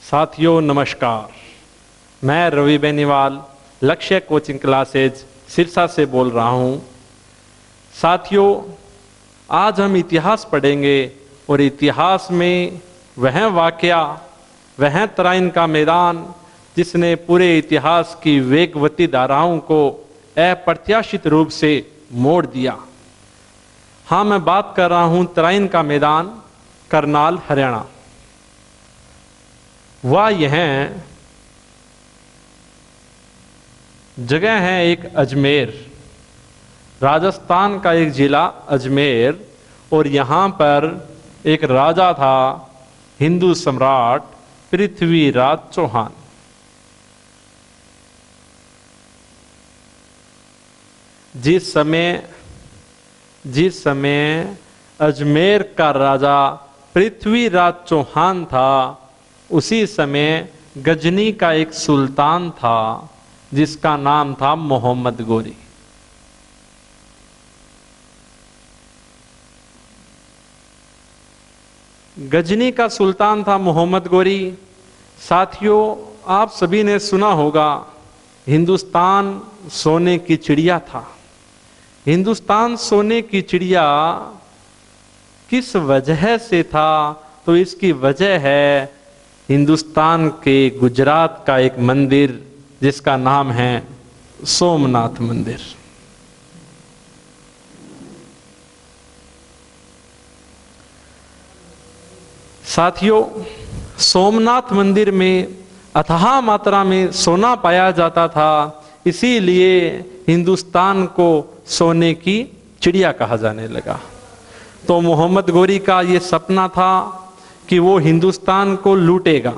साथियों नमस्कार, मैं रवि बेनीवाल लक्ष्य कोचिंग क्लासेज सिरसा से बोल रहा हूँ। साथियों, आज हम इतिहास पढ़ेंगे और इतिहास में वह वाकया, वह तराइन का मैदान जिसने पूरे इतिहास की वेगवती धाराओं को अप्रत्याशित रूप से मोड़ दिया। हाँ, मैं बात कर रहा हूँ तराइन का मैदान, करनाल, हरियाणा। वह यह जगह है एक अजमेर, राजस्थान का एक जिला अजमेर, और यहाँ पर एक राजा था, हिंदू सम्राट पृथ्वीराज चौहान। जिस समय अजमेर का राजा पृथ्वीराज चौहान था, उसी समय गजनी का एक सुल्तान था जिसका नाम था मोहम्मद गोरी। गजनी का सुल्तान था मोहम्मद गोरी। साथियों, आप सभी ने सुना होगा, हिंदुस्तान सोने की चिड़िया था। हिंदुस्तान सोने की चिड़िया किस वजह से था? तो इसकी वजह है हिंदुस्तान के गुजरात का एक मंदिर जिसका नाम है सोमनाथ मंदिर। साथियों, सोमनाथ मंदिर में अथाह मात्रा में सोना पाया जाता था, इसीलिए हिंदुस्तान को सोने की चिड़िया कहा जाने लगा। तो मोहम्मद गोरी का ये सपना था कि वो हिंदुस्तान को लूटेगा।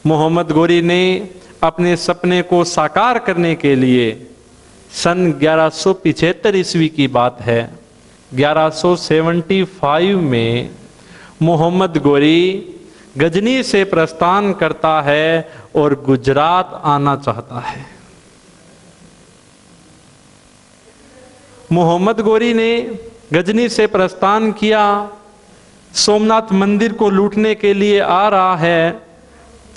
मोहम्मद गोरी ने अपने सपने को साकार करने के लिए सन 1175 ईस्वी की बात है, 1175 में मोहम्मद गोरी गजनी से प्रस्थान करता है और गुजरात आना चाहता है। मोहम्मद गोरी ने गजनी से प्रस्थान किया, सोमनाथ मंदिर को लूटने के लिए आ रहा है।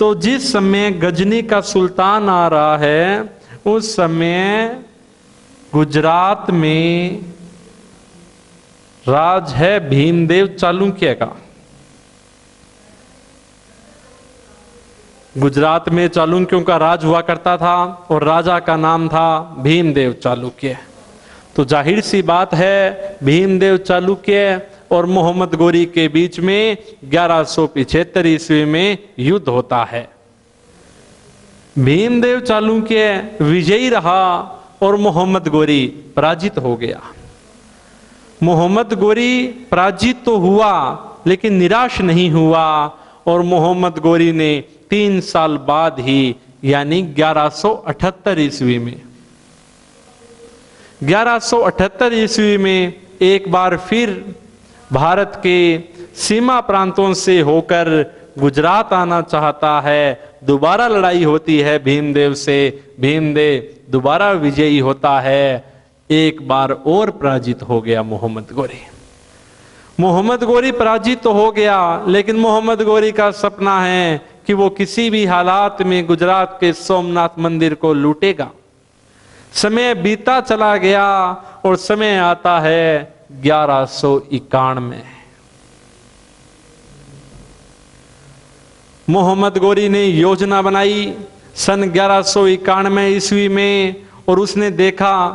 तो जिस समय गजनी का सुल्तान आ रहा है, उस समय गुजरात में राज है भीमदेव चालुक्य का। गुजरात में चालुक्यों का राज हुआ करता था और राजा का नाम था भीमदेव चालुक्य। तो जाहिर सी बात है, भीमदेव चालुक्य और मोहम्मद गोरी के बीच में 1175 ईस्वी में युद्ध होता है। भीमदेव चालुक्य विजयी रहा और मोहम्मद गोरी पराजित हो गया। मोहम्मद गोरी पराजित तो हुआ लेकिन निराश नहीं हुआ, और मोहम्मद गोरी ने 3 साल बाद ही, यानी 1178 ईस्वी में 1178 ईस्वी में एक बार फिर भारत के सीमा प्रांतों से होकर गुजरात आना चाहता है। दोबारा लड़ाई होती है भीमदेव से, भीमदेव दोबारा विजयी होता है। एक बार और पराजित हो गया मोहम्मद गोरी। मोहम्मद गोरी पराजित तो हो गया, लेकिन मोहम्मद गोरी का सपना है कि वो किसी भी हालात में गुजरात के सोमनाथ मंदिर को लूटेगा। समय बीता चला गया और समय आता है 1191। मोहम्मद गोरी ने योजना बनाई सन 1191 ईस्वी में, और उसने देखा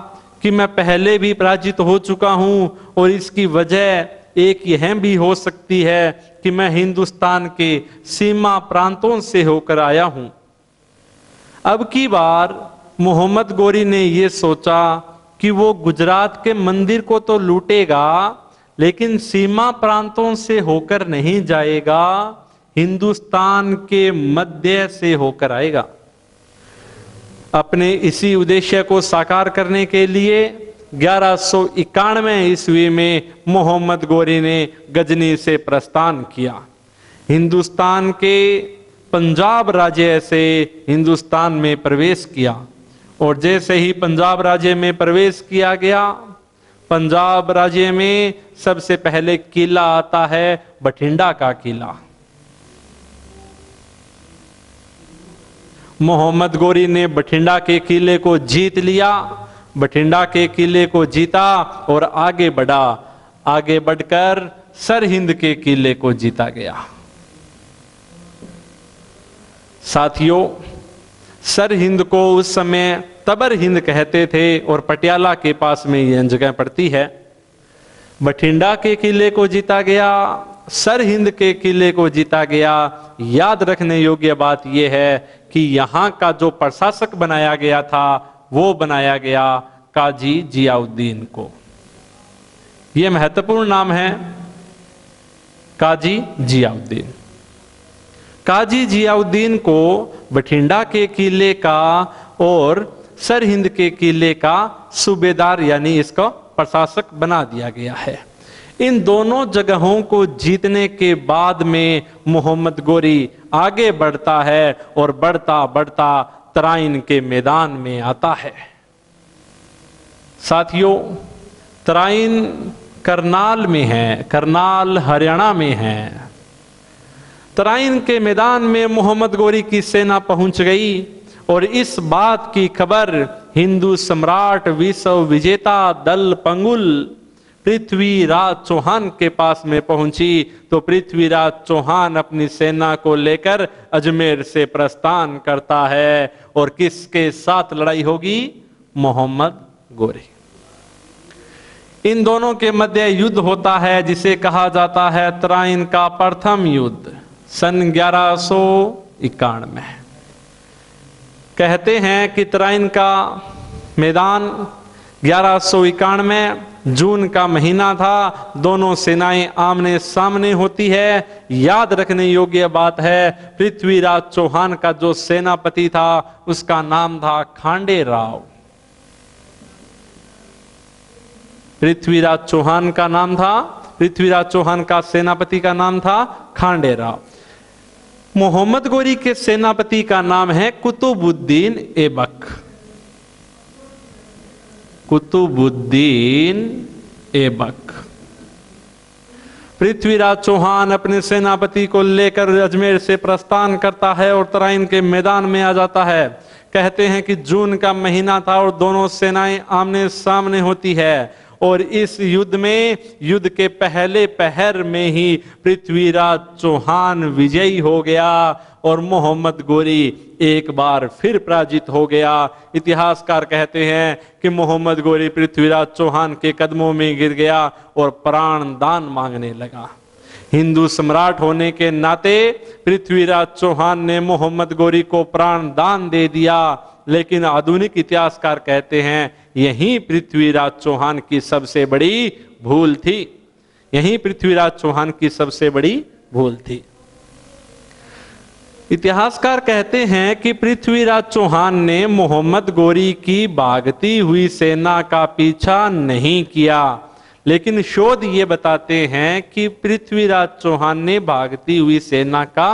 कि मैं पहले भी पराजित हो चुका हूं, और इसकी वजह एक यह भी हो सकती है कि मैं हिंदुस्तान के सीमा प्रांतों से होकर आया हूं। अब की बार मोहम्मद गोरी ने यह सोचा कि वो गुजरात के मंदिर को तो लूटेगा, लेकिन सीमा प्रांतों से होकर नहीं जाएगा, हिंदुस्तान के मध्य से होकर आएगा। अपने इसी उद्देश्य को साकार करने के लिए 1191 ईस्वी में मोहम्मद गोरी ने गजनी से प्रस्थान किया। हिंदुस्तान के पंजाब राज्य से हिंदुस्तान में प्रवेश किया, और जैसे ही पंजाब राज्य में प्रवेश किया गया, पंजाब राज्य में सबसे पहले किला आता है बठिंडा का किला। मोहम्मद गोरी ने बठिंडा के किले को जीत लिया, बठिंडा के किले को जीता और आगे बढ़ा। आगे बढ़कर सरहिंद के किले को जीता गया। साथियों, सरहिंद को उस समय तबर हिंद कहते थे और पटियाला के पास में यह जगह पड़ती है। बठिंडा के किले को जीता गया, सरहिंद के किले को जीता गया। याद रखने योग्य बात यह है कि यहां का जो प्रशासक बनाया गया था वो बनाया गया काजी जियाउद्दीन को। यह महत्वपूर्ण नाम है, काजी जियाउद्दीन। काजी जियाउद्दीन को बठिंडा के किले का और सरहिंद के किले का सूबेदार यानी इसका प्रशासक बना दिया गया है। इन दोनों जगहों को जीतने के बाद में मोहम्मद गोरी आगे बढ़ता है और बढ़ता बढ़ता तराइन के मैदान में आता है। साथियों, तराइन करनाल में है, करनाल हरियाणा में है। तराइन के मैदान में मोहम्मद गोरी की सेना पहुंच गई और इस बात की खबर हिंदू सम्राट विश्व विजेता दल पंगुल पृथ्वीराज चौहान के पास में पहुंची तो पृथ्वीराज चौहान अपनी सेना को लेकर अजमेर से प्रस्थान करता है। और किसके साथ लड़ाई होगी? मोहम्मद गोरी। इन दोनों के मध्य युद्ध होता है जिसे कहा जाता है तराइन का प्रथम युद्ध, सन 1191। कहते हैं कि तराइन का मैदान 1191 जून का महीना था। दोनों सेनाएं आमने सामने होती है। याद रखने योग्य बात है, पृथ्वीराज चौहान का जो सेनापति था उसका नाम था खांडे राव। पृथ्वीराज चौहान का नाम था, पृथ्वीराज चौहान का सेनापति का नाम था खांडे राव। मोहम्मद गोरी के सेनापति का नाम है कुतुबुद्दीन ऐबक। कुतुबुद्दीन ऐबक। पृथ्वीराज चौहान अपने सेनापति को लेकर अजमेर से प्रस्थान करता है और तराइन के मैदान में आ जाता है। कहते हैं कि जून का महीना था और दोनों सेनाएं आमने सामने होती है। और इस युद्ध में, युद्ध के पहले पहर में ही पृथ्वीराज चौहान विजयी हो गया और मोहम्मद गोरी एक बार फिर पराजित हो गया। इतिहासकार कहते हैं कि मोहम्मद गोरी पृथ्वीराज चौहान के कदमों में गिर गया और प्राण दान मांगने लगा। हिंदू सम्राट होने के नाते पृथ्वीराज चौहान ने मोहम्मद गोरी को प्राण दान दे दिया। लेकिन आधुनिक इतिहासकार कहते हैं यही पृथ्वीराज चौहान की सबसे बड़ी भूल थी। यही पृथ्वीराज चौहान की सबसे बड़ी भूल थी। इतिहासकार कहते हैं कि पृथ्वीराज चौहान ने मोहम्मद गोरी की भागती हुई सेना का पीछा नहीं किया। लेकिन शोध ये बताते हैं कि पृथ्वीराज चौहान ने भागती हुई सेना का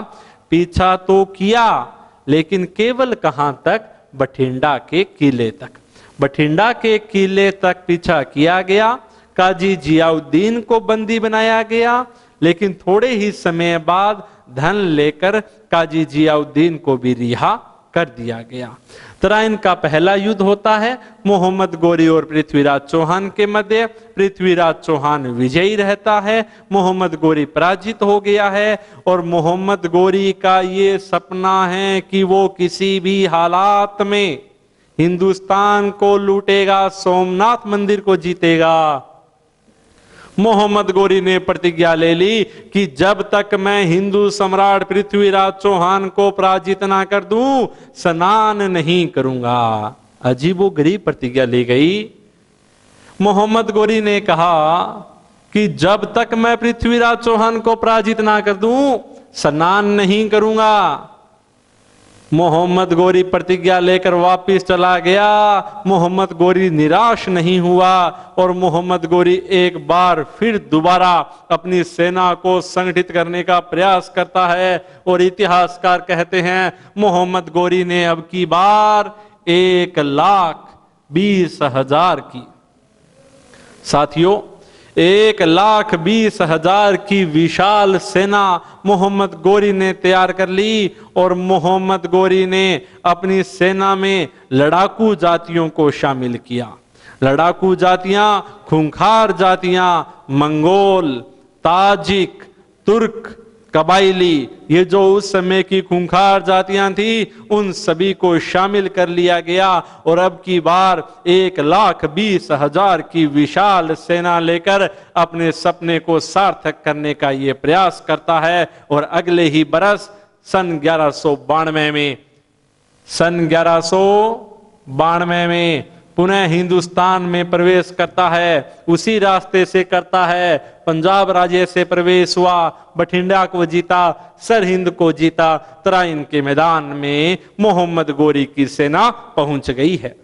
पीछा तो किया, लेकिन केवल कहां तक? बठिंडा के किले तक। बठिंडा के किले तक पीछा किया गया। काजी जियाउद्दीन को बंदी बनाया गया, लेकिन थोड़े ही समय बाद धन लेकर काजी जियाउद्दीन को भी रिहा कर दिया गया। तराइन का पहला युद्ध होता है मोहम्मद गोरी और पृथ्वीराज चौहान के मध्य। पृथ्वीराज चौहान विजयी रहता है, मोहम्मद गोरी पराजित हो गया है। और मोहम्मद गोरी का ये सपना है कि वो किसी भी हालात में हिंदुस्तान को लूटेगा, सोमनाथ मंदिर को जीतेगा। मोहम्मद गोरी ने प्रतिज्ञा ले ली कि जब तक मैं हिंदू सम्राट पृथ्वीराज चौहान को पराजित ना कर दूं, स्नान नहीं करूंगा। अजीबोगरीब प्रतिज्ञा ली गई। मोहम्मद गोरी ने कहा कि जब तक मैं पृथ्वीराज चौहान को पराजित ना कर दूं, स्नान नहीं करूंगा। मोहम्मद गोरी प्रतिज्ञा लेकर वापस चला गया। मोहम्मद गोरी निराश नहीं हुआ और मोहम्मद गोरी एक बार फिर दोबारा अपनी सेना को संगठित करने का प्रयास करता है। और इतिहासकार कहते हैं मोहम्मद गोरी ने अब की बार 1,20,000 की। साथियों, 1,20,000 की विशाल सेना मोहम्मद गोरी ने तैयार कर ली और मोहम्मद गोरी ने अपनी सेना में लड़ाकू जातियों को शामिल किया। लड़ाकू जातियां, खूंखार जातियां, मंगोल, ताजिक, तुर्क, कबाइली, ये जो उस समय की खूंखार जातियां थी, उन सभी को शामिल कर लिया गया और अब की बार 1,20,000 की विशाल सेना लेकर अपने सपने को सार्थक करने का ये प्रयास करता है। और अगले ही बरस सन 1192 में पुनः हिंदुस्तान में प्रवेश करता है। उसी रास्ते से करता है, पंजाब राज्य से प्रवेश हुआ, बठिंडा को जीता, सरहिंद को जीता। तराइन के मैदान में मोहम्मद गोरी की सेना पहुंच गई है।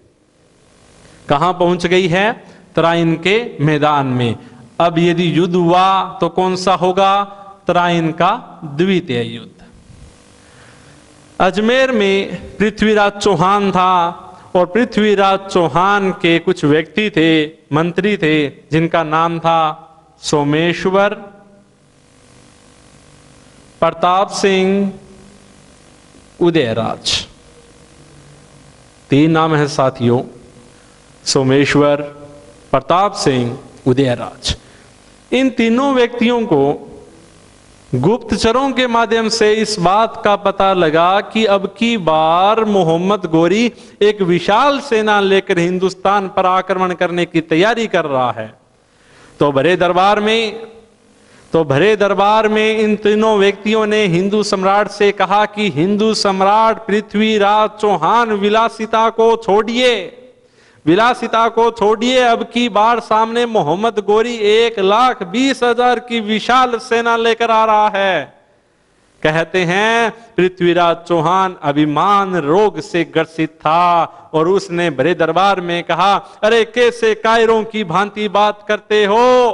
कहां पहुंच गई है? तराइन के मैदान में। अब यदि युद्ध हुआ तो कौन सा होगा? तराइन का द्वितीय युद्ध। अजमेर में पृथ्वीराज चौहान था और पृथ्वीराज चौहान के कुछ व्यक्ति थे, मंत्री थे, जिनका नाम था सोमेश्वर, प्रताप सिंह, उदयराज। 3 नाम है साथियों, सोमेश्वर, प्रताप सिंह, उदयराज। इन तीनों व्यक्तियों को गुप्तचरों के माध्यम से इस बात का पता लगा कि अब की बार मोहम्मद गोरी एक विशाल सेना लेकर हिंदुस्तान पर आक्रमण करने की तैयारी कर रहा है। तो भरे दरबार में इन तीनों व्यक्तियों ने हिंदू सम्राट से कहा कि हिंदू सम्राट पृथ्वीराज चौहान, विलासिता को छोड़िए, अब की बार सामने मोहम्मद गोरी 1,20,000 की विशाल सेना लेकर आ रहा है। कहते हैं पृथ्वीराज चौहान अभिमान रोग से ग्रसित था और उसने बड़े दरबार में कहा, अरे कैसे कायरों की भांति बात करते हो?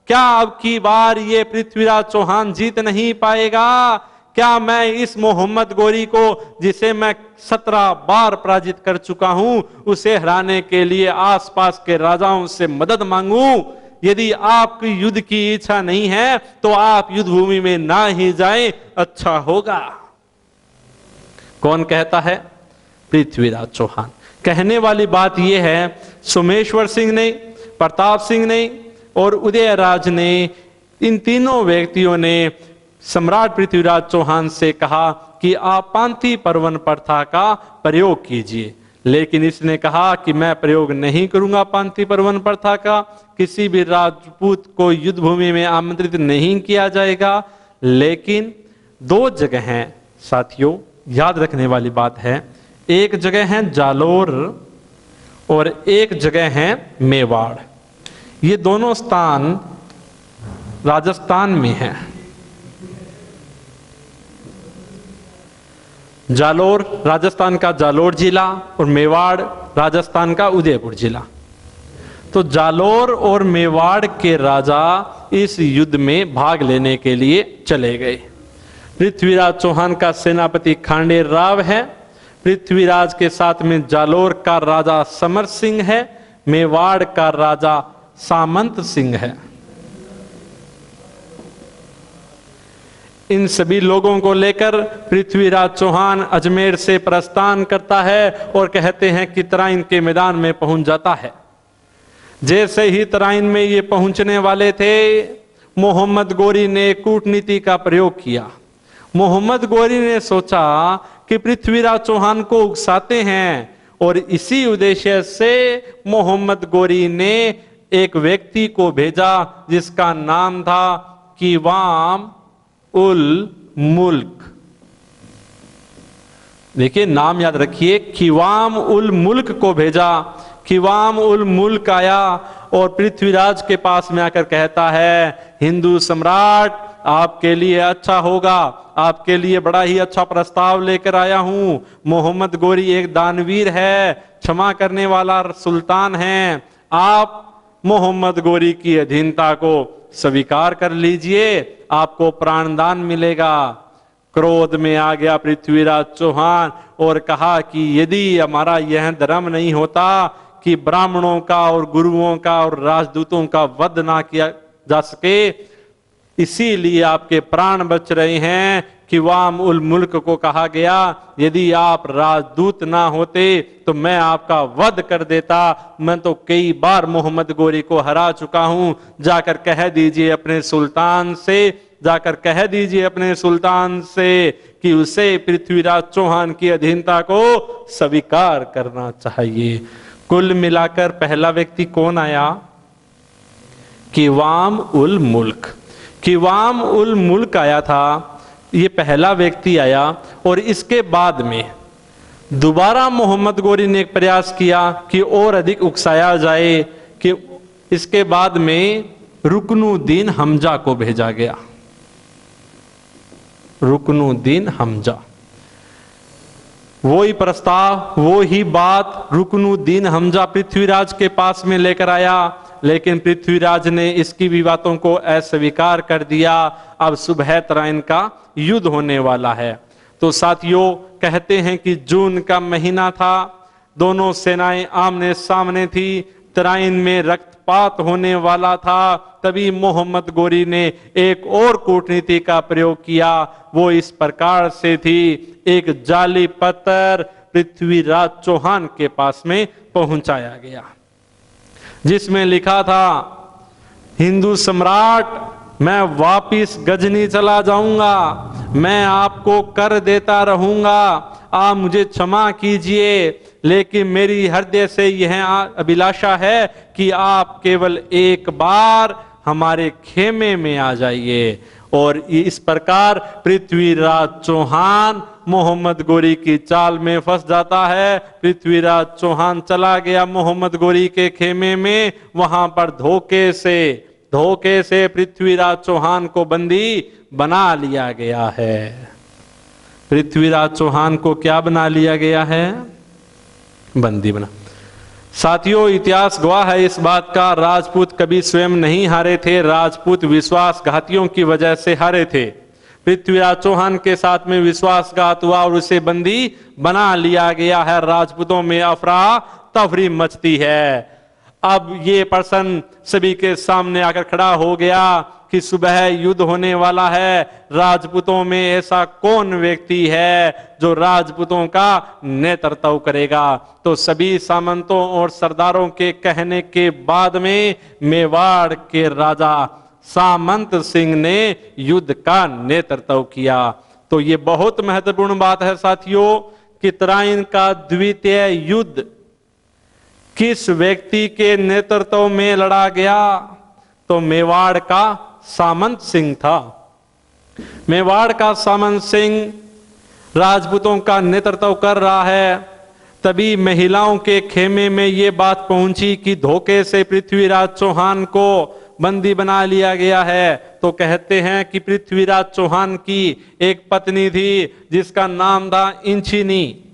क्या अब की बार ये पृथ्वीराज चौहान जीत नहीं पाएगा? क्या मैं इस मोहम्मद गोरी को, जिसे मैं 17 बार पराजित कर चुका हूं, उसे हराने के लिए आसपास के राजाओं से मदद मांगूं? यदि आपकी युद्ध की इच्छा नहीं है तो आप युद्ध भूमि में ना ही जाएं, अच्छा होगा। कौन कहता है? पृथ्वीराज चौहान। कहने वाली बात यह है, सोमेश्वर सिंह ने, प्रताप सिंह ने और उदयराज ने, इन तीनों व्यक्तियों ने सम्राट पृथ्वीराज चौहान से कहा कि आप पांथी परवन प्रथा का प्रयोग कीजिए, लेकिन इसने कहा कि मैं प्रयोग नहीं करूंगा पांथी परवन प्रथा का। किसी भी राजपूत को युद्ध भूमि में आमंत्रित नहीं किया जाएगा। लेकिन 2 जगह हैं साथियों, याद रखने वाली बात है। एक जगह है जालोर और एक जगह है मेवाड़। ये दोनों स्थान राजस्थान में हैं। जालोर राजस्थान का जालोर जिला और मेवाड़ राजस्थान का उदयपुर जिला। तो जालोर और मेवाड़ के राजा इस युद्ध में भाग लेने के लिए चले गए। पृथ्वीराज चौहान का सेनापति खांडे राव है। पृथ्वीराज के साथ में जालोर का राजा समर सिंह है, मेवाड़ का राजा सामंत सिंह है। इन सभी लोगों को लेकर पृथ्वीराज चौहान अजमेर से प्रस्थान करता है और कहते हैं कि तराइन के मैदान में पहुंच जाता है। जैसे ही तराइन में ये पहुंचने वाले थे, मोहम्मद गोरी ने कूटनीति का प्रयोग किया। मोहम्मद गोरी ने सोचा कि पृथ्वीराज चौहान को उकसाते हैं और इसी उद्देश्य से मोहम्मद गोरी ने एक व्यक्ति को भेजा जिसका नाम था कीवाम उल मुल्क। देखिए नाम याद रखिए, कीवाम उल मुल्क को भेजा। कीवाम उल मुल्क आया और पृथ्वीराज के पास में आकर कहता है, हिंदू सम्राट आपके लिए अच्छा होगा, आपके लिए बड़ा ही अच्छा प्रस्ताव लेकर आया हूं। मोहम्मद गोरी एक दानवीर है, क्षमा करने वाला सुल्तान है। आप मोहम्मद गोरी की अधीनता को स्वीकार कर लीजिए, आपको प्राणदान मिलेगा। क्रोध में आ गया पृथ्वीराज चौहान और कहा कि यदि हमारा यह धर्म नहीं होता कि ब्राह्मणों का और गुरुओं का और राजदूतों का वध ना किया जा सके, इसीलिए आपके प्राण बच रहे हैं। कि वाम उल मुल्क को कहा गया, यदि आप राजदूत ना होते तो मैं आपका वध कर देता। मैं तो कई बार मोहम्मद गोरी को हरा चुका हूं। जाकर कह दीजिए अपने सुल्तान से, जाकर कह दीजिए अपने सुल्तान से कि उसे पृथ्वीराज चौहान की अधीनता को स्वीकार करना चाहिए। कुल मिलाकर पहला व्यक्ति कौन आया? किवाम उल मुल्क। किवाम उल मुल्क आया था, ये पहला व्यक्ति आया। और इसके बाद में दोबारा मोहम्मद गोरी ने एक प्रयास किया कि और अधिक उकसाया जाए, कि इसके बाद में रुकनुद्दीन हमजा को भेजा गया। रुकनुद्दीन हमजा, वो ही प्रस्ताव, वो ही बात रुकनुद्दीन हमजा पृथ्वीराज के पास में लेकर आया, लेकिन पृथ्वीराज ने इसकी भी बातों को अस्वीकार कर दिया। अब सुबह तराइन का युद्ध होने वाला है। तो साथियों, कहते हैं कि जून का महीना था, दोनों सेनाएं आमने सामने थी, तराइन में रक्तपात होने वाला था। तभी मोहम्मद गोरी ने एक और कूटनीति का प्रयोग किया। वो इस प्रकार से थी, एक जाली पत्र पृथ्वीराज चौहान के पास में पहुंचाया गया, जिसमें लिखा था, हिंदू सम्राट, मैं वापिस गजनी चला जाऊंगा, मैं आपको कर देता रहूंगा, आप मुझे क्षमा कीजिए, लेकिन मेरी हृदय से यह अभिलाषा है कि आप केवल एक बार हमारे खेमे में आ जाइए। और इस प्रकार पृथ्वीराज चौहान मोहम्मद गोरी की चाल में फंस जाता है। पृथ्वीराज चौहान चला गया मोहम्मद गोरी के खेमे में, वहां पर धोखे से पृथ्वीराज चौहान को बंदी बना लिया गया है। पृथ्वीराज चौहान को क्या बना लिया गया है? बंदी बना। साथियों, इतिहास गवाह है इस बात का, राजपूत कभी स्वयं नहीं हारे थे, राजपूत विश्वासघातियों की वजह से हारे थे। पृथ्वीराज चौहान के साथ में विश्वासघात हुआ और उसे बंदी बना लिया गया है। राजपूतों में अफरा तफरी मचती है। अब ये प्रश्न सभी के सामने आकर खड़ा हो गया कि सुबह युद्ध होने वाला है, राजपूतों में ऐसा कौन व्यक्ति है जो राजपूतों का नेतृत्व करेगा? तो सभी सामंतों और सरदारों के कहने के बाद में मेवाड़ के राजा सामंत सिंह ने युद्ध का नेतृत्व किया। तो ये बहुत महत्वपूर्ण बात है साथियों कि तराइन का द्वितीय युद्ध किस व्यक्ति के नेतृत्व में लड़ा गया? तो मेवाड़ का सामंत सिंह था। मेवाड़ का सामंत सिंह राजपूतों का नेतृत्व कर रहा है। तभी महिलाओं के खेमे में ये बात पहुंची कि धोखे से पृथ्वीराज चौहान को बंदी बना लिया गया है। तो कहते हैं कि पृथ्वीराज चौहान की एक पत्नी थी जिसका नाम था इंचिनी,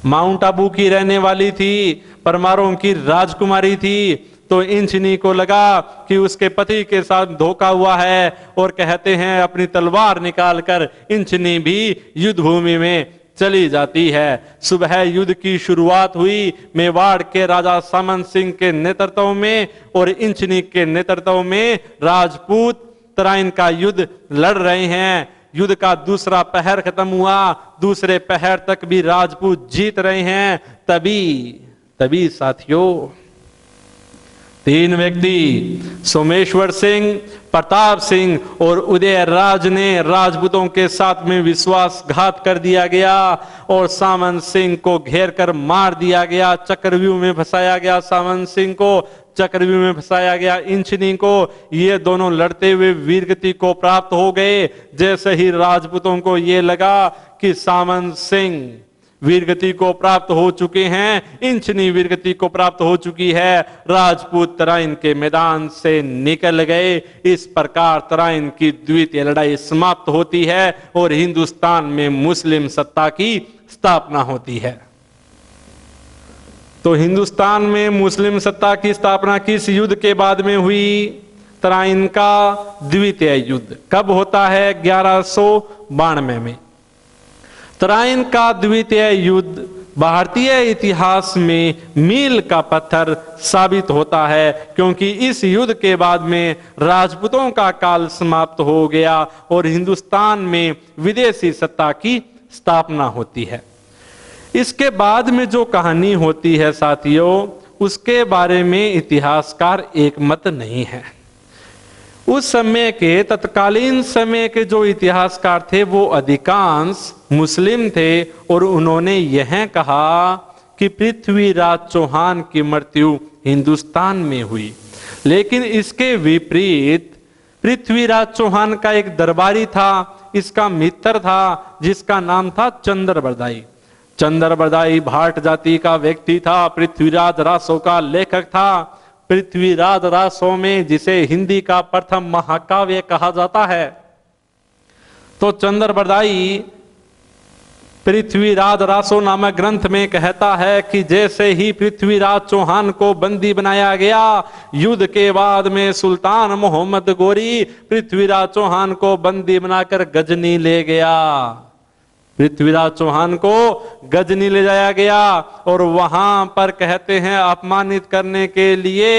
माउंट आबू की रहने वाली थी, परमारों की राजकुमारी थी। तो इंचिनी को लगा कि उसके पति के साथ धोखा हुआ है और कहते हैं अपनी तलवार निकालकर इंचिनी भी युद्ध भूमि में चली जाती है। सुबह युद्ध की शुरुआत हुई मेवाड़ के राजा सामंत सिंह के नेतृत्व में और इंचिनी के नेतृत्व में। राजपूत तराइन का युद्ध लड़ रहे हैं। युद्ध का दूसरा पहर खत्म हुआ, दूसरे पहर तक भी राजपूत जीत रहे हैं। तभी साथियों, तीन व्यक्ति सोमेश्वर सिंह, प्रताप सिंह और उदय राज ने राजपूतों के साथ में विश्वासघात कर दिया गया और सामंत सिंह को घेर कर मार दिया गया। चक्रव्यूह में फंसाया गया सामंत सिंह को, चक्रव्यूह में फंसाया गया इंचिनी को। ये दोनों लड़ते हुए वीरगति को प्राप्त हो गए। जैसे ही राजपूतों को ये लगा कि सामंत सिंह वीरगति को प्राप्त हो चुके हैं, इंचिनी वीरगति को प्राप्त हो चुकी है, राजपूत तराइन के मैदान से निकल गए। इस प्रकार तराइन की द्वितीय लड़ाई समाप्त होती है और हिंदुस्तान में मुस्लिम सत्ता की स्थापना होती है। तो हिंदुस्तान में मुस्लिम सत्ता की स्थापना किस युद्ध के बाद में हुई? तराइन का द्वितीय युद्ध। कब होता है? 1192 में। तराइन का द्वितीय युद्ध भारतीय इतिहास में मील का पत्थर साबित होता है, क्योंकि इस युद्ध के बाद में राजपूतों का काल समाप्त हो गया और हिंदुस्तान में विदेशी सत्ता की स्थापना होती है। इसके बाद में जो कहानी होती है साथियों, उसके बारे में इतिहासकार एक मत नहीं है। उस समय के तत्कालीन समय के जो इतिहासकार थे वो अधिकांश मुस्लिम थे और उन्होंने यह कहा कि पृथ्वीराज चौहान की मृत्यु हिंदुस्तान में हुई। लेकिन इसके विपरीत पृथ्वीराज चौहान का एक दरबारी था, इसका मित्र था, जिसका नाम था चंद्रबरदाई। चंद्रबरदाई भाट जाति का व्यक्ति था, पृथ्वीराज रासों का लेखक था। पृथ्वीराज रासों में जिसे हिंदी का प्रथम महाकाव्य कहा जाता है, तो चंद्रबरदाई पृथ्वीराज रासों नामक ग्रंथ में कहता है कि जैसे ही पृथ्वीराज चौहान को बंदी बनाया गया, युद्ध के बाद में सुल्तान मोहम्मद गोरी पृथ्वीराज चौहान को बंदी बनाकर गजनी ले गया। पृथ्वीराज चौहान को गजनी ले जाया गया और वहां पर कहते हैं अपमानित करने के लिए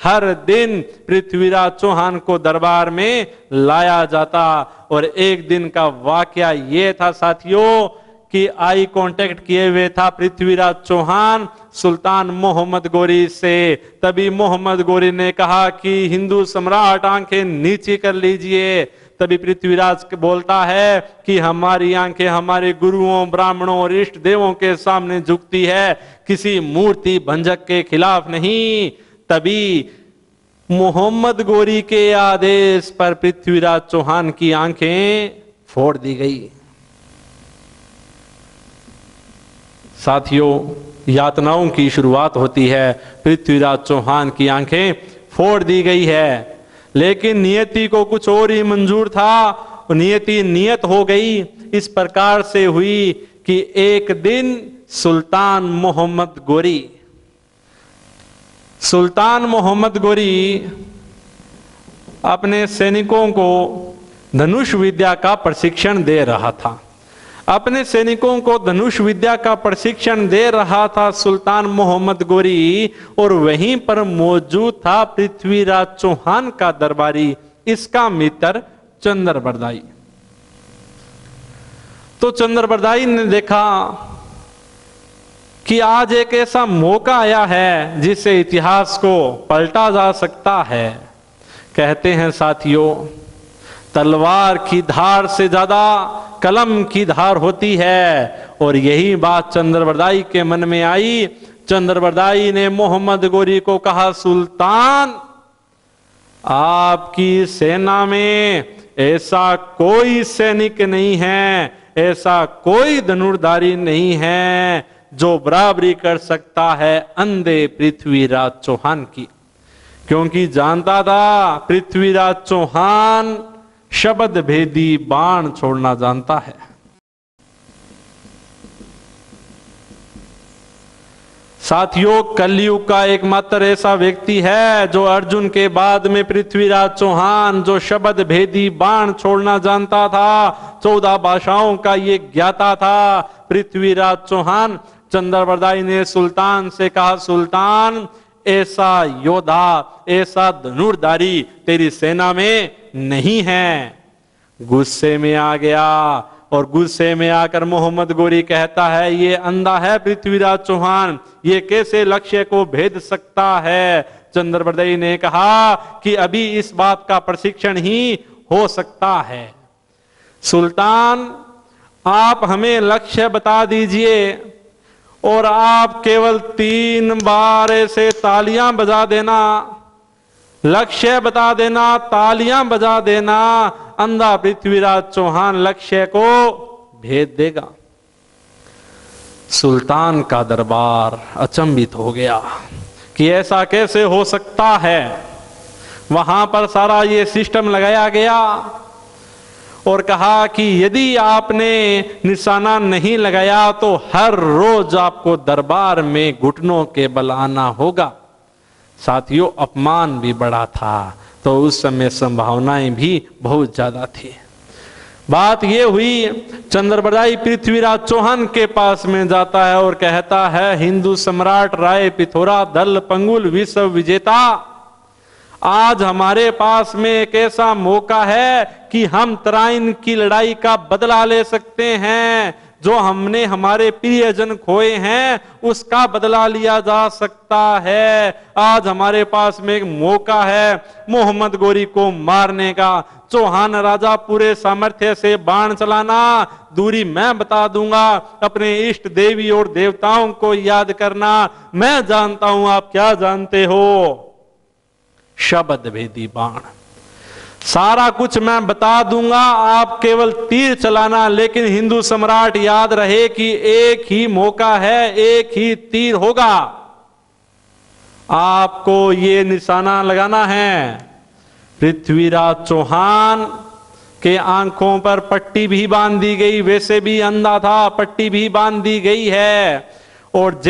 हर दिन पृथ्वीराज चौहान को दरबार में लाया जाता। और एक दिन का वाकया ये था साथियों कि आई कांटेक्ट किए हुए था पृथ्वीराज चौहान सुल्तान मोहम्मद गोरी से। तभी मोहम्मद गोरी ने कहा कि हिंदू सम्राट आंखें नीची कर लीजिए। तभी पृथ्वीराज बोलता है कि हमारी आंखें हमारे गुरुओं, ब्राह्मणों और इष्ट देवों के सामने झुकती है, किसी मूर्ति भंजक के खिलाफ नहीं। तभी मोहम्मद गोरी के आदेश पर पृथ्वीराज चौहान की आंखें फोड़ दी गई। साथियों, यातनाओं की शुरुआत होती है, पृथ्वीराज चौहान की आंखें फोड़ दी गई है। लेकिन नियति को कुछ और ही मंजूर था। नियति नियत हो गई, इस प्रकार से हुई कि एक दिन सुल्तान मोहम्मद गोरी अपने सैनिकों को धनुष विद्या का प्रशिक्षण दे रहा था। अपने सैनिकों को धनुष विद्या का प्रशिक्षण दे रहा था सुल्तान मोहम्मद गोरी, और वहीं पर मौजूद था पृथ्वीराज चौहान का दरबारी, इसका मित्र चंद्रबरदाई। तो चंद्रबरदाई ने देखा कि आज एक ऐसा मौका आया है जिससे इतिहास को पलटा जा सकता है। कहते हैं साथियों, तलवार की धार से ज्यादा कलम की धार होती है। और यही बात चंद्रबरदाई के मन में आई। चंद्रबरदाई ने मोहम्मद गोरी को कहा, सुल्तान, आपकी सेना में ऐसा कोई सैनिक नहीं है, ऐसा कोई धनुर्धारी नहीं है जो बराबरी कर सकता है अंधे पृथ्वीराज चौहान की। क्योंकि जानता था पृथ्वीराज चौहान शब्द भेदी बाण छोड़ना जानता है। साथियों, कलयुग का एकमात्र ऐसा व्यक्ति है जो अर्जुन के बाद में पृथ्वीराज चौहान, जो शब्द भेदी बाण छोड़ना जानता था, 14 भाषाओं का ये ज्ञाता था, पृथ्वीराज चौहान। चंद्रबरदाई ने सुल्तान से कहा, सुल्तान, ऐसा योद्धा, ऐसा धनुर्धारी तेरी सेना में नहीं है। गुस्से में आ गया और गुस्से में आकर मोहम्मद गोरी कहता है, ये अंधा है पृथ्वीराज चौहान, ये कैसे लक्ष्य को भेद सकता है। चंद्रबरदाई ने कहा कि अभी इस बात का प्रशिक्षण ही हो सकता है। सुल्तान, आप हमें लक्ष्य बता दीजिए और आप केवल 3 बार ऐसे तालियां बजा देना, लक्ष्य बता देना, तालियां बजा देना, अंधा पृथ्वीराज चौहान लक्ष्य को भेद देगा। सुल्तान का दरबार अचंभित हो गया कि ऐसा कैसे हो सकता है। वहां पर सारा ये सिस्टम लगाया गया और कहा कि यदि आपने निशाना नहीं लगाया तो हर रोज आपको दरबार में घुटनों के बल आना होगा। साथियों, अपमान भी बड़ा था, तो उस समय संभावनाएं भी बहुत ज्यादा थी। बात ये हुई, चंद्रबरदाई पृथ्वीराज चौहान के पास में जाता है और कहता है, हिंदू सम्राट राय पिथोरा दल पंगुल विश्व विजेता, आज हमारे पास में एक ऐसा मौका है कि हम तराइन की लड़ाई का बदला ले सकते हैं। जो हमने हमारे प्रियजन खोए हैं उसका बदला लिया जा सकता है। आज हमारे पास में एक मौका है मोहम्मद गोरी को मारने का। चौहान राजा पूरे सामर्थ्य से बाण चलाना, दूरी मैं बता दूंगा, अपने इष्ट देवी और देवताओं को याद करना। मैं जानता हूं आप क्या जानते हो, शब्द भेदी बाण, सारा कुछ मैं बता दूंगा, आप केवल तीर चलाना। लेकिन हिंदू सम्राट याद रहे कि एक ही मौका है, एक ही तीर होगा, आपको ये निशाना लगाना है। पृथ्वीराज चौहान के आंखों पर पट्टी भी बांध दी गई, वैसे भी अंधा था, पट्टी भी बांध दी गई है। और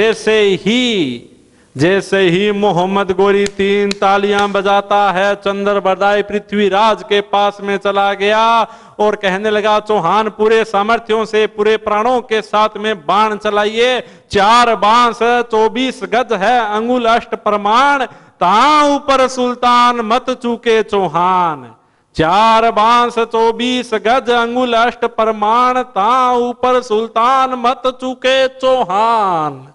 जैसे ही मोहम्मद गोरी 3 तालियां बजाता है, चंद्रबरदाई पृथ्वीराज के पास में चला गया और कहने लगा, चौहान पूरे सामर्थ्यों से, पूरे प्राणों के साथ में बाण चलाइए। 4 बांस 24 गज है, अंगुल अष्ट प्रमाण, ता ऊपर सुल्तान मत चूके चौहान। 4 बांस 24 गज अंगुल अष्ट प्रमाण, ता ऊपर सुल्तान मत चूके चौहान।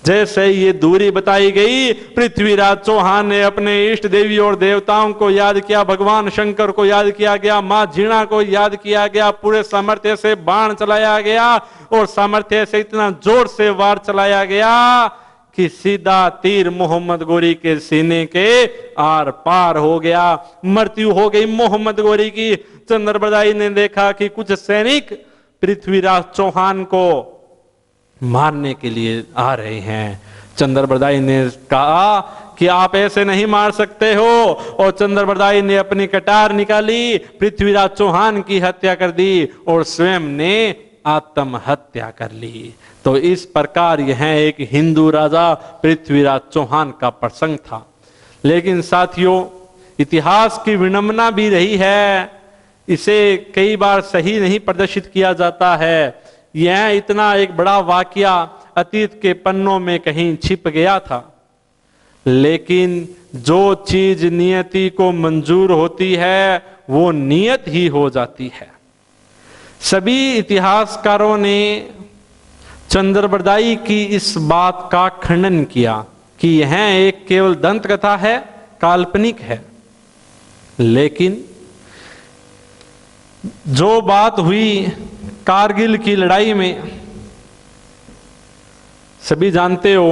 जैसे ये दूरी बताई गई, पृथ्वीराज चौहान ने अपने इष्ट देवी और देवताओं को याद किया, भगवान शंकर को याद किया गया, मां झीणा को याद किया गया, पूरे सामर्थ्य से बाण चलाया गया और सामर्थ्य से इतना जोर से वार चलाया गया कि सीधा तीर मोहम्मद गोरी के सीने के आर पार हो गया। मृत्यु हो गई मोहम्मद गोरी की। चंद्रबरदाई ने देखा कि कुछ सैनिक पृथ्वीराज चौहान को मारने के लिए आ रहे हैं। चंद्रबरदाई ने कहा कि आप ऐसे नहीं मार सकते हो, और चंद्रबरदाई ने अपनी कटार निकाली, पृथ्वीराज चौहान की हत्या कर दी और स्वयं ने आत्महत्या कर ली। तो इस प्रकार यह एक हिंदू राजा पृथ्वीराज चौहान का प्रसंग था। लेकिन साथियों, इतिहास की विडंबना भी रही है, इसे कई बार सही नहीं प्रदर्शित किया जाता है। यह इतना एक बड़ा वाकया अतीत के पन्नों में कहीं छिप गया था, लेकिन जो चीज नियति को मंजूर होती है वो नियत ही हो जाती है। सभी इतिहासकारों ने चंद्रबरदाई की इस बात का खंडन किया कि यह एक केवल दंत कथा है, काल्पनिक है। लेकिन जो बात हुई कारगिल की लड़ाई में, सभी जानते हो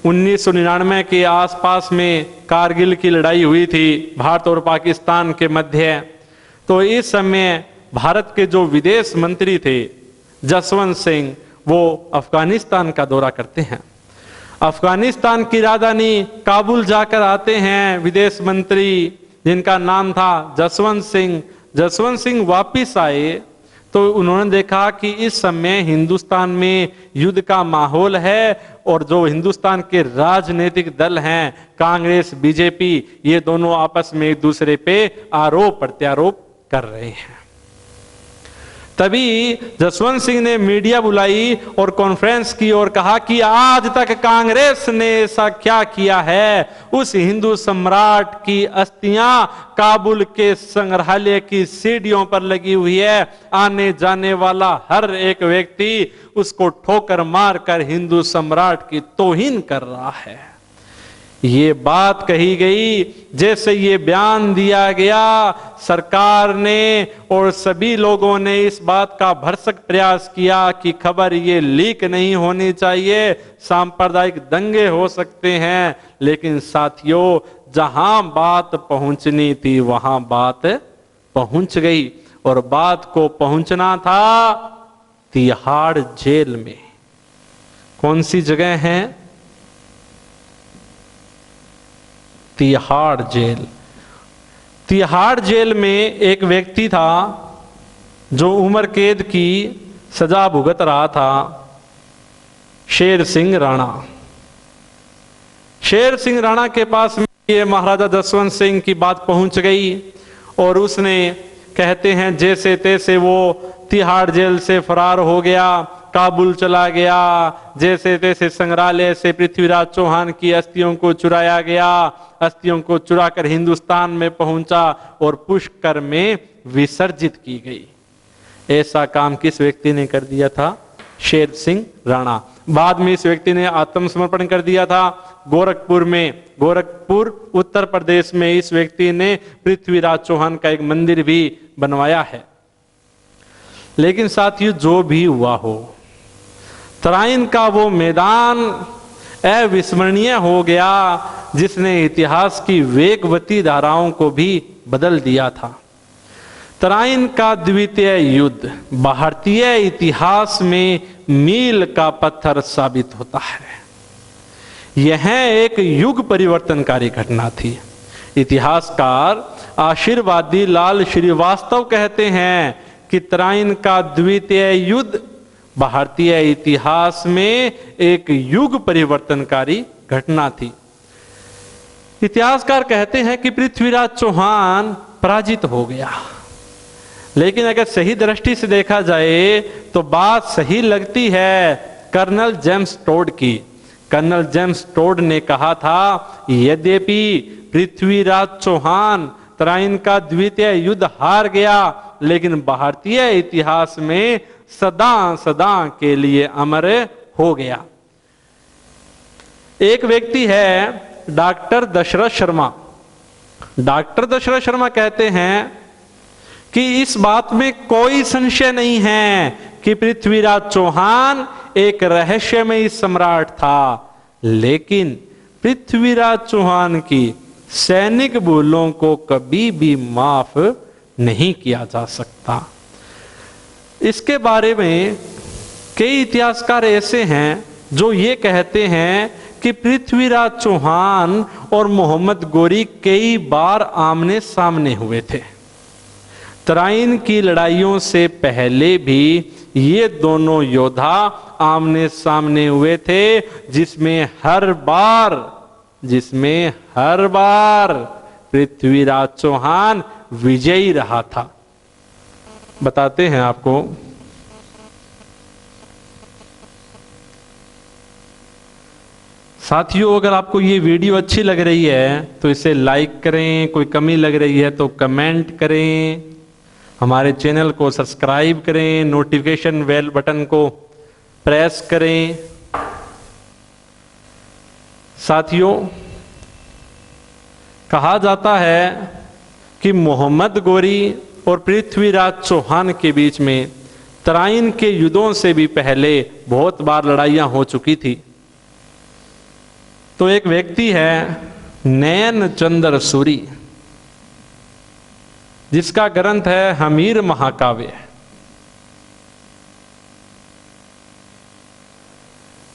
1999 के आसपास में कारगिल की लड़ाई हुई थी भारत और पाकिस्तान के मध्य। तो इस समय भारत के जो विदेश मंत्री थे जसवंत सिंह, वो अफगानिस्तान का दौरा करते हैं। अफगानिस्तान की राजधानी काबुल जाकर आते हैं विदेश मंत्री, जिनका नाम था जसवंत सिंह। जसवंत सिंह वापिस आए तो उन्होंने देखा कि इस समय हिंदुस्तान में युद्ध का माहौल है और जो हिंदुस्तान के राजनीतिक दल हैं कांग्रेस, बीजेपी, ये दोनों आपस में एक दूसरे पे आरोप प्रत्यारोप कर रहे हैं। तभी जसवंत सिंह ने मीडिया बुलाई और कॉन्फ्रेंस की और कहा कि आज तक कांग्रेस ने ऐसा क्या किया है। उस हिंदू सम्राट की अस्थियां काबुल के संग्रहालय की सीढ़ियों पर लगी हुई है, आने जाने वाला हर एक व्यक्ति उसको ठोकर मारकर हिंदू सम्राट की तौहीन कर रहा है। ये बात कही गई, जैसे ये बयान दिया गया, सरकार ने और सभी लोगों ने इस बात का भरसक प्रयास किया कि खबर ये लीक नहीं होनी चाहिए, सांप्रदायिक दंगे हो सकते हैं। लेकिन साथियों, जहां बात पहुंचनी थी वहां बात पहुंच गई, और बात को पहुंचना था तिहाड़ जेल में। कौन सी जगह है? तिहाड़ जेल। तिहाड़ जेल में एक व्यक्ति था जो उम्र कैद की सजा भुगत रहा था, शेर सिंह राणा। शेर सिंह राणा के पास में ये महाराजा जसवंत सिंह की बात पहुंच गई और उसने कहते हैं जैसे तैसे वो तिहाड़ जेल से फरार हो गया, काबुल चला गया, जैसे तैसे संग्रहालय से पृथ्वीराज चौहान की अस्थियों को चुराया गया, अस्थियों को चुराकर हिंदुस्तान में पहुंचा और पुष्कर में विसर्जित की गई। ऐसा काम किस व्यक्ति ने कर दिया था? शेर सिंह राणा। बाद में इस व्यक्ति ने आत्मसमर्पण कर दिया था गोरखपुर में। गोरखपुर उत्तर प्रदेश में इस व्यक्ति ने पृथ्वीराज चौहान का एक मंदिर भी बनवाया है। लेकिन साथियों, जो भी हुआ हो, तराइन का वो मैदान अविस्मरणीय हो गया जिसने इतिहास की वेगवती धाराओं को भी बदल दिया था। तराइन का द्वितीय युद्ध भारतीय इतिहास में मील का पत्थर साबित होता है। यह एक युग परिवर्तनकारी घटना थी। इतिहासकार आशीर्वादी लाल श्रीवास्तव कहते हैं कि तराइन का द्वितीय युद्ध भारतीय इतिहास में एक युग परिवर्तनकारी घटना थी। इतिहासकार कहते हैं कि पृथ्वीराज चौहान पराजित हो गया, लेकिन अगर सही दृष्टि से देखा जाए तो बात सही लगती है कर्नल जेम्स टोड की। कर्नल जेम्स टोड ने कहा था, यद्यपि पृथ्वीराज चौहान तराइन का द्वितीय युद्ध हार गया, लेकिन भारतीय इतिहास में सदा सदा के लिए अमर हो गया। एक व्यक्ति है डॉक्टर दशरथ शर्मा। डॉक्टर दशरथ शर्मा कहते हैं कि इस बात में कोई संशय नहीं है कि पृथ्वीराज चौहान एक रहस्यमयी सम्राट था, लेकिन पृथ्वीराज चौहान की सैनिक भूलों को कभी भी माफ नहीं किया जा सकता। इसके बारे में कई इतिहासकार ऐसे हैं जो ये कहते हैं कि पृथ्वीराज चौहान और मोहम्मद गोरी कई बार आमने सामने हुए थे। तराइन की लड़ाइयों से पहले भी ये दोनों योद्धा आमने सामने हुए थे, जिसमें हर बार पृथ्वीराज चौहान विजयी रहा था। बताते हैं आपको। साथियों, अगर आपको ये वीडियो अच्छी लग रही है तो इसे लाइक करें, कोई कमी लग रही है तो कमेंट करें, हमारे चैनल को सब्सक्राइब करें, नोटिफिकेशन बेल बटन को प्रेस करें। साथियों, कहा जाता है कि मोहम्मद गोरी और पृथ्वीराज चौहान के बीच में तराइन के युद्धों से भी पहले बहुत बार लड़ाइयां हो चुकी थी। तो एक व्यक्ति है नयन चंद्र सूरी, जिसका ग्रंथ है हमीर महाकाव्य।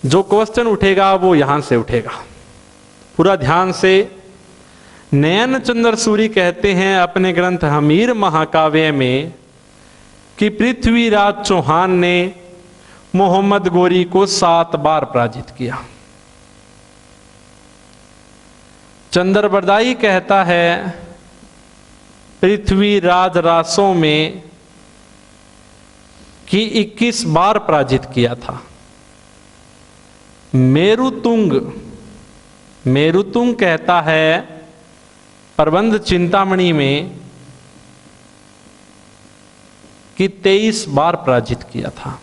जो क्वेश्चन उठेगा वो यहां से उठेगा, पूरा ध्यान से। नयन चंद्र सूरी कहते हैं अपने ग्रंथ हमीर महाकाव्य में कि पृथ्वीराज चौहान ने मोहम्मद गोरी को 7 बार पराजित किया। चंद्रबरदाई कहता है पृथ्वीराज रासों में कि 21 बार पराजित किया था। मेरुतुंग कहता है प्रबंध चिंतामणि में कि 23 बार पराजित किया था।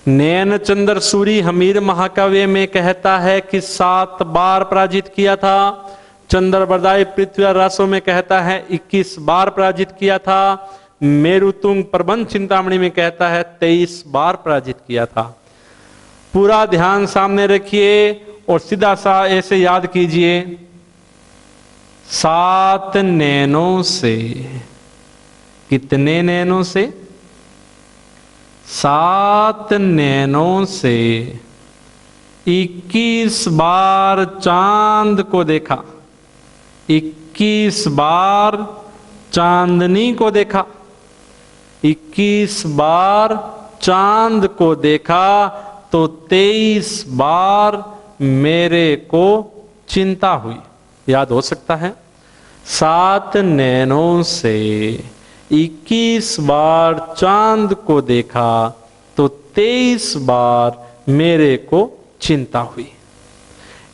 नयन चंद्र सूरी हमीर महाकाव्य में कहता है कि 7 बार पराजित किया था। चंद्रबरदाई पृथ्वीराज रासों में कहता है 21 बार पराजित किया था। मेरुतुंग प्रबंध चिंतामणि में कहता है 23 बार पराजित किया था। पूरा ध्यान सामने रखिए और सीधा सा ऐसे याद कीजिए, 7 नैनों से, कितने नैनों से? 7 नैनों से 21 बार चांद को देखा, 21 बार चांदनी को देखा, 21 बार चांद को देखा, तो 23 बार मेरे को चिंता हुई। याद हो सकता है? 7 नैनों से 21 बार चांद को देखा तो 23 बार मेरे को चिंता हुई।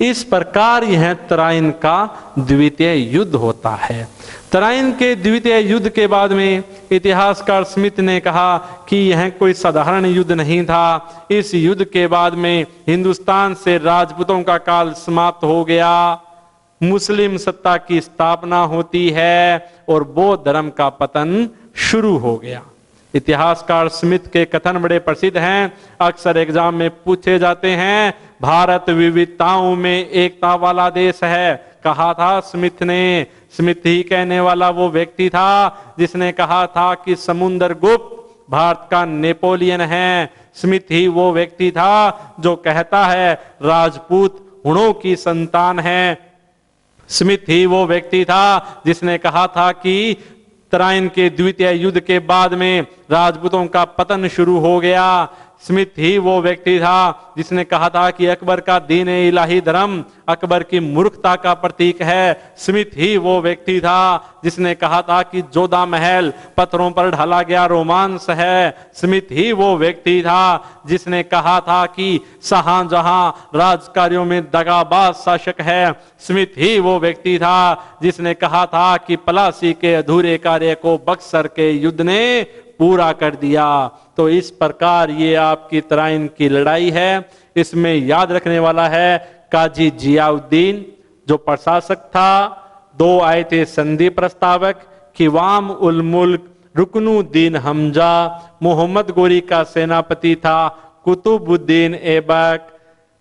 इस प्रकार यह तराइन का द्वितीय युद्ध होता है। तराइन के द्वितीय युद्ध के बाद में इतिहासकार स्मिथ ने कहा कि यह कोई साधारण युद्ध नहीं था। इस युद्ध के बाद में हिंदुस्तान से राजपूतों का काल समाप्त हो गया, मुस्लिम सत्ता की स्थापना होती है और बौद्ध धर्म का पतन शुरू हो गया। इतिहासकार स्मिथ के कथन बड़े प्रसिद्ध हैं, अक्सर एग्जाम में पूछे जाते हैं। भारत विविधताओं में एकता वाला देश है, कहा था स्मिथ ने। स्मिथ ही कहने वाला वो व्यक्ति था जिसने कहा था कि समुद्र गुप्त भारत का नेपोलियन है। स्मिथ ही वो व्यक्ति था जो कहता है राजपूत हुणों की संतान है। स्मिथ ही वो व्यक्ति था जिसने कहा था कि तराइन के द्वितीय युद्ध के बाद में राजपूतों का पतन शुरू हो गया। स्मिथ ही वो व्यक्ति था जिसने कहा था कि अकबर का दीन इलाही धर्म अकबर की मूर्खता का प्रतीक है। स्मिथ ही वो व्यक्ति था जिसने कहा था कि जोधा महल पत्थरों पर ढाला गया रोमांस है। स्मिथ ही वो व्यक्ति था जिसने कहा था कि शाहजहां राजकार्यों में दगाबाज शासक है। स्मिथ ही वो व्यक्ति था जिसने कहा था कि पलासी के अधूरे कार्य को बक्सर के युद्ध ने पूरा कर दिया। तो इस प्रकार ये आपकी तराइन की लड़ाई है। इसमें याद रखने वाला है काजी जियाउद्दीन जो प्रशासक था, 2 आए थे संधि प्रस्तावक, किवाम उल मुल्क रुकनुद्दीन हमजा मोहम्मद गोरी का सेनापति था, कुतुबुद्दीन ऐबक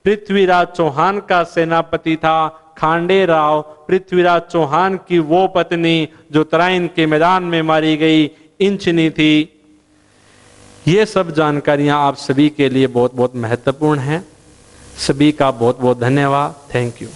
पृथ्वीराज चौहान का सेनापति था, खांडे राव पृथ्वीराज चौहान की वो पत्नी जो तराइन के मैदान में मारी गई इंचनी थी। ये सब जानकारियां आप सभी के लिए बहुत बहुत महत्वपूर्ण हैं। सभी का बहुत बहुत धन्यवाद। Thank you.